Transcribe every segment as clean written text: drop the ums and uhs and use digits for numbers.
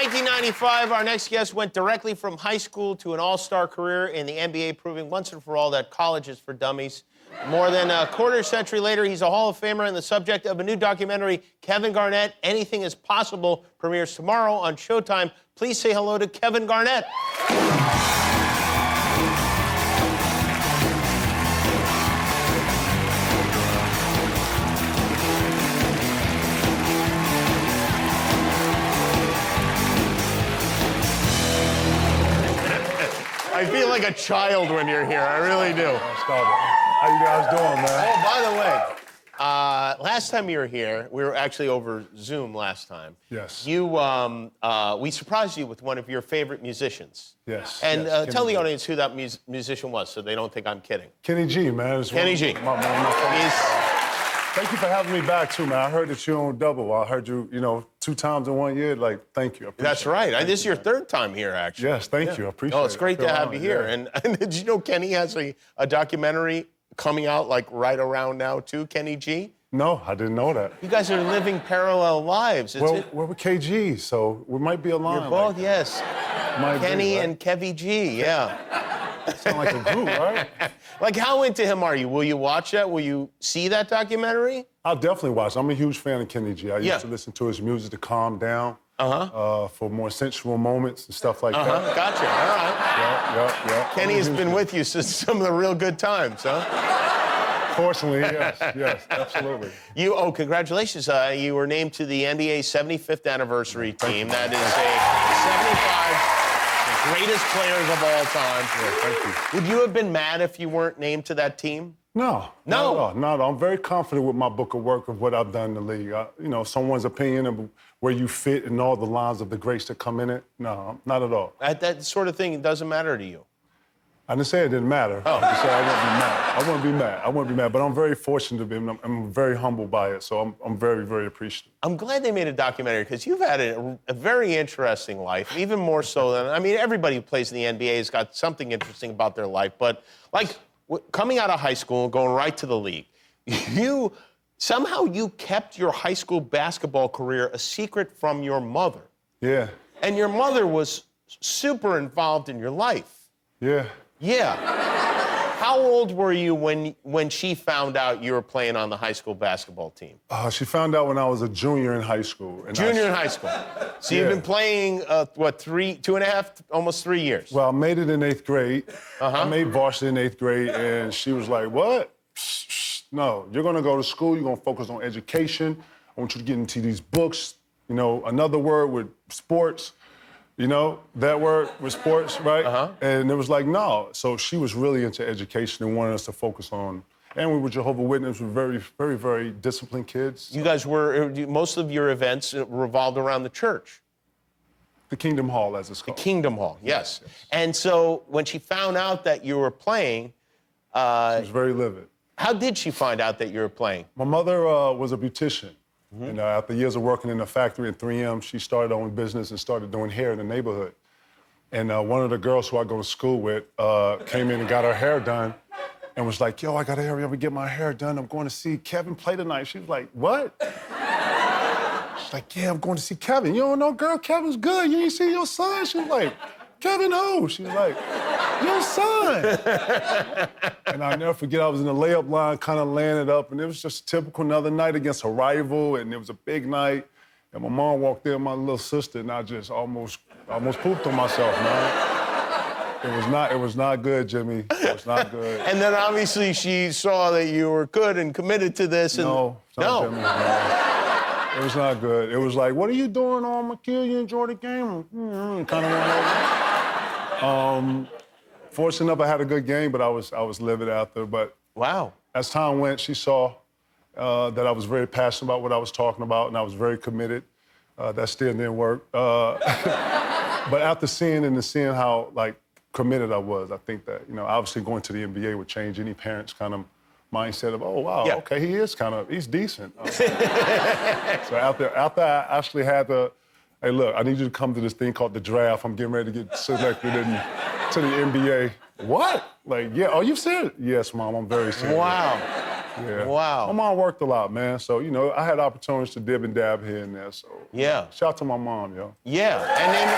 1995, our next guest went directly from high school to an all-star career in the NBA, proving once and for all that college is for dummies. More than a quarter century later, he's a Hall of Famer and the subject of a new documentary, Kevin Garnett, Anything is Possible, premieres tomorrow on Showtime. Please say hello to Kevin Garnett. I feel like a child when you're here. I really do. How you guys doing, man? Oh, by the way, last time you were here, we were actually over Zoom last time. Yes. We surprised you with one of your favorite musicians. Yes. And yes, tell the audience who that musician was so they don't think I'm kidding. Kenny G, man. Kenny G. Thank you for having me back, too, man. I heard that you're on double. I heard you, 2 times in 1 year. Like, thank you. That's right. This is your 3rd time here, actually. Yes, thank you. I appreciate it. Oh, it's great to have you here. Yeah. And did you know Kenny has a documentary coming out, like, right around now, too, Kenny G? No, I didn't know that. You guys are living parallel lives. Well, we're with KG, so we might be aligned. You're both, yes. Kenny right? and Kevy G, yeah. Sound like a group, right? Like, how into him are you? Will you watch that? Will you see that documentary? I'll definitely watch. I'm a huge fan of Kenny G. I used to listen to his music to calm down. For more sensual moments and stuff like that. Gotcha. All right. Yeah. Kenny has been with you since some of the real good times, huh? Fortunately, yes, absolutely. Congratulations. You were named to the NBA's 75th anniversary team. That is a 75 greatest players of all time. Yeah, thank you. Would you have been mad if you weren't named to that team? No. Not at all. I'm very confident with my book of work of what I've done in the league. Someone's opinion of where you fit and all the lines of the greats that come in it. No, not at all. That sort of thing doesn't matter to you. I didn't say it didn't matter. Oh. I just said I wouldn't be mad. But I'm very fortunate to be. I'm very humbled by it. So I'm very, very appreciative. I'm glad they made a documentary because you've had a very interesting life, even more so than, everybody who plays in the NBA has got something interesting about their life. But, coming out of high school and going right to the league, somehow you kept your high school basketball career a secret from your mother. Yeah. And your mother was super involved in your life. Yeah. Yeah. How old were you when she found out you were playing on the high school basketball team? She found out when I was a junior in high school. Junior in high school. So you've been playing, 2.5, almost 3 years? Well, I made it in 8th grade. I made varsity in 8th grade, and she was like, what? No, you're going to go to school. You're going to focus on education. I want you to get into these books. Another word with sports. That word with sports, right? And it was like, no. So she was really into education and wanted us to focus on. And we were Jehovah's Witnesses. We were very, very, very disciplined kids. You guys most of your events revolved around the church. The Kingdom Hall, as it's called. The Kingdom Hall, yes. And so when she found out that you were playing... she was very livid. How did she find out that you were playing? My mother was a beautician. And after years of working in a factory in 3M, she started her own business and started doing hair in the neighborhood. And one of the girls who I go to school with came in and got her hair done and was like, yo, I got to hurry up and get my hair done. I'm going to see Kevin play tonight. She was like, what? She's like, yeah, I'm going to see Kevin. You don't know, girl, Kevin's good. You ain't see your son? She was like, Kevin who? She was like, your son. And I'll never forget, I was in the layup line, kind of laying it up, and it was just typical another night against a rival, and it was a big night. And my mom walked in, my little sister, and I just almost pooped on myself, man. It was not good, Jimmy. It was not good. And then obviously she saw that you were good and committed to this. And No. Jimmy, no. It was not good. It was like, what are you doing? Oh, I'm gonna kill you, enjoy the game. Kind of went over. Fortunate enough, I had a good game, but I was livid after. But wow. As time went, she saw that I was very passionate about what I was talking about, and I was very committed. That still didn't work. But after seeing how committed I was, I think that obviously going to the NBA would change any parent's kind of mindset of, oh wow, okay, he's decent. So after I actually had to, hey look, I need you to come to this thing called the draft. I'm getting ready to get selected to the NBA. What? Like, yeah, are you serious? Yes, Mom, I'm very serious. Wow. Yeah. Wow. My mom worked a lot, man. So, you know, I had opportunities to dib and dab here and there. So, Yeah. Shout out to my mom, yo. Yeah. And then.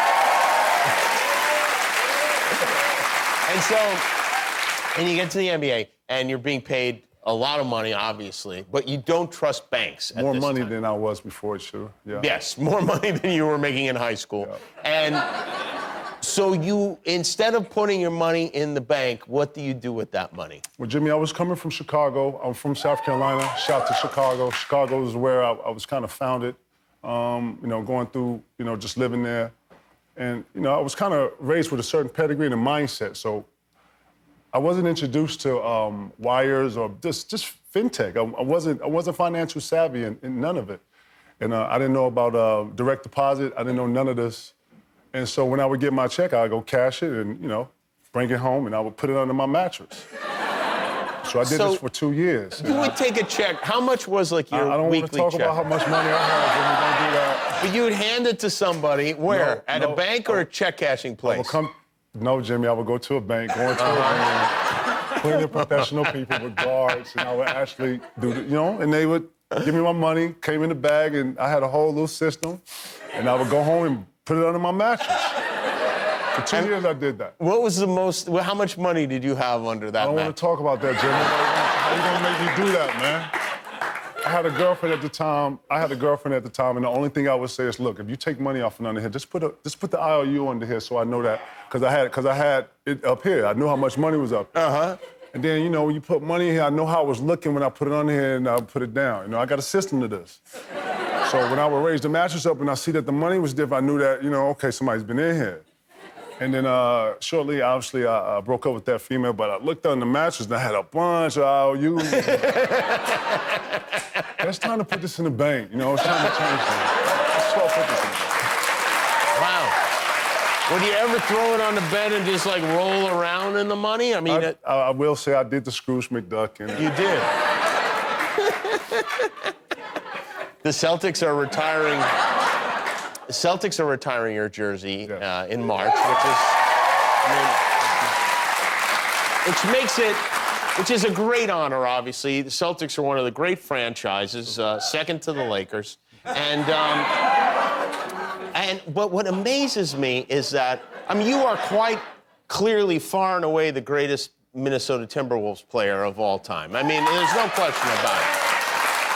And you get to the NBA, and you're being paid a lot of money, obviously, but you don't trust banks. More money than I was before, sure. Yeah. Yes, more money than you were making in high school. Yeah. And so you, instead of putting your money in the bank, what do you do with that money? Well, Jimmy, I was coming from Chicago. I'm from South Carolina. Shout to Chicago. Chicago is where I was kind of founded, you know, going through, you know, just living there. And, you know, I was kind of raised with a certain pedigree and a mindset. So I wasn't introduced to wires or just fintech. I wasn't financial savvy in none of it. And I didn't know about direct deposit. I didn't know none of this. And so when I would get my check, I'd go cash it and, you know, bring it home and I would put it under my mattress. So I did this for 2 years. You would take a check. How much was like your weekly check? I don't want to talk about how much money I had when we don't do that. But you would hand it to somebody, where? At a bank or a check cashing place? No, Jimmy, I would go to a bank, go into a bank, plenty of professional people with guards, and I would actually do the, you know, and they would give me my money, came in the bag, and I had a whole little system, and I would go home and put it under my mattress. For 2 years, I did that. What was the most, how much money did you have under that I don't want to talk about that, Jimmy. How you gonna make me do that, man? I had a girlfriend at the time, and the only thing I would say is, look, if you take money off and under here, just put the IOU under here so I know that, because I had it up here. I knew how much money was up there. Uh-huh. And then, you know, when you put money in here, I know how it was looking when I put it on here and I put it down. You know, I got a system to this. So when I would raise the mattress up and I see that the money was different, I knew that, you know, okay, somebody's been in here. And then shortly, obviously, I broke up with that female, but I looked on the mattress and I had a bunch of IOUs. It's time to put this in the bank, you know, it's time to change things. Let's go put this in the bank. Wow. Would you ever throw it on the bed and just like roll around in the money? I mean, I will say I did the Scrooge McDuck. And, you did. The Celtics are retiring. The Celtics are retiring your jersey in March, which is a great honor, obviously. The Celtics are one of the great franchises, second to the Lakers. But what amazes me is that, I mean, you are quite clearly far and away the greatest Minnesota Timberwolves player of all time. I mean, there's no question about it.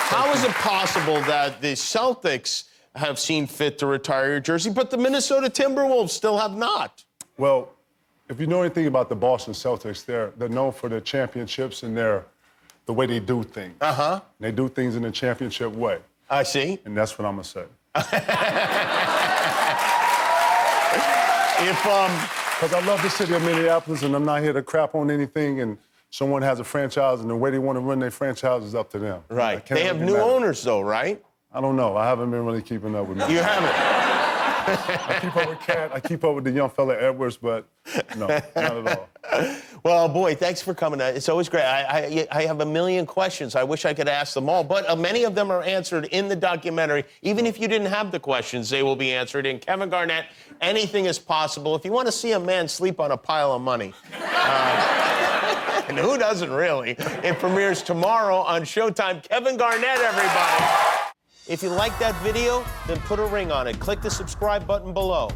How is it possible that the Celtics have seen fit to retire your jersey, but the Minnesota Timberwolves still have not? Well, if you know anything about the Boston Celtics, they're known for their championships and the way they do things. Uh-huh. They do things in a championship way. I see. And that's what I'm gonna say. Because I love the city of Minneapolis, and I'm not here to crap on anything, and someone has a franchise, and the way they want to run their franchise is up to them. Right. They have new owners, though, right? I don't know. I haven't been really keeping up with me. You haven't? I keep up with Cat. I keep up with the young fella Edwards, but no, not at all. Well, boy, thanks for coming. It's always great. I have a million questions. I wish I could ask them all, but many of them are answered in the documentary. Even if you didn't have the questions, they will be answered in Kevin Garnett. Anything is possible. If you want to see a man sleep on a pile of money, and who doesn't really? It premieres tomorrow on Showtime. Kevin Garnett, everybody. If you like that video, then put a ring on it. Click the subscribe button below.